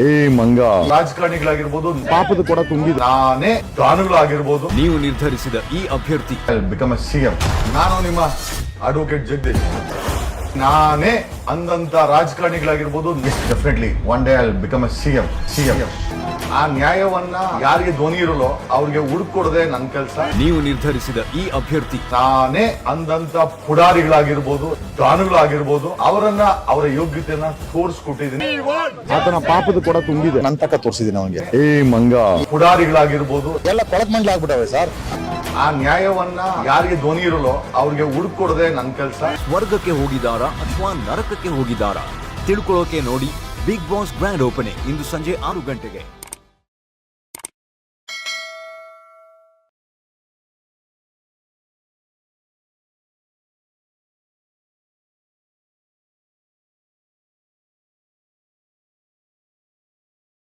ಏ ಮಂಗ ರಾಜಕಾರಣಿಗಳಾಗಿರ್ಬೋದು, ಪಾಪದ ಕೊಡ ತುಂಬಿದ ನಾನೇ ದಾನಿಗಳಾಗಿರ್ಬೋದು, ನೀವು ನಿರ್ಧರಿಸಿದ ಈ ಅಭ್ಯರ್ಥಿ ಬಿಕಮ್ ಸಿಎಂ. ನಾನು ನಿಮ್ಮ ಅಡ್ವೊಕೇಟ್ ಜಗದೀಶ್. ನಾನೇ ಅಂದಂತ ರಾಜಕಾರಣಿಗಳಾಗಿರ್ಬೋದು, definitely one day I become CM. ಆ ನ್ಯಾಯವನ್ನ ಯಾರಿಗೆ ಧ್ವನಿ ಇರಲ್ಲೋ ಅವ್ರಿಗೆ ಹುಡುಕೊಡದೆ ನನ್ನ ಕೆಲಸ. ನೀವು ನಿರ್ಧರಿಸಿದ ಈ ಅಭ್ಯರ್ಥಿ ನಾನೇ ಅಂದಂತ ಪುಡಾರಿಗಳಾಗಿರ್ಬೋದು, ದಾನಿಗಳಾಗಿರ್ಬೋದು, ಅವರನ್ನ ಅವರ ಯೋಗ್ಯತೆಯನ್ನ ತೋರಿಸ್ಕೊಟ್ಟಿದ್ದೀನಿ. ಆತನ ಪಾಪದ ಕೊಡ ತುಂಬಿದೆ ನನ್ ತಕ್ಕ ತೋರಿಸಿದ್ದೀನಿ ಅವನಿಗೆ. ಏ ಮಂಗ ಪುಡಾರಿಗಳಾಗಿರ್ಬೋದು, ಎಲ್ಲ ಕೊಳಕ್ ಮಂಡ್ಲ ಆಗ್ಬಿಟ್ಟವೆ ಸರ್. ಆ ನ್ಯಾಯವನ್ನ ಯಾರಿಗೆ ಧ್ವನಿ ಇರಲ್ಲೋ ಅವ್ರಿಗೆ ಹುಡುಕೊಡದೆ ನನ್ನ ಕೆಲಸ. ಸ್ವರ್ಗಕ್ಕೆ ಹೋಗಿದಾರಾ ಅಥವಾ ನರಕಕ್ಕೆ ಹೋಗಿದಾರಾ ತಿಳ್ಕೊಳ್ಳೋಕೆ ನೋಡಿ ಬಿಗ್ ಬಾಸ್ ಗ್ರ್ಯಾಂಡ್ ಓಪನಿಂಗ್ ಇಂದು ಸಂಜೆ 6 ಗಂಟೆಗೆ.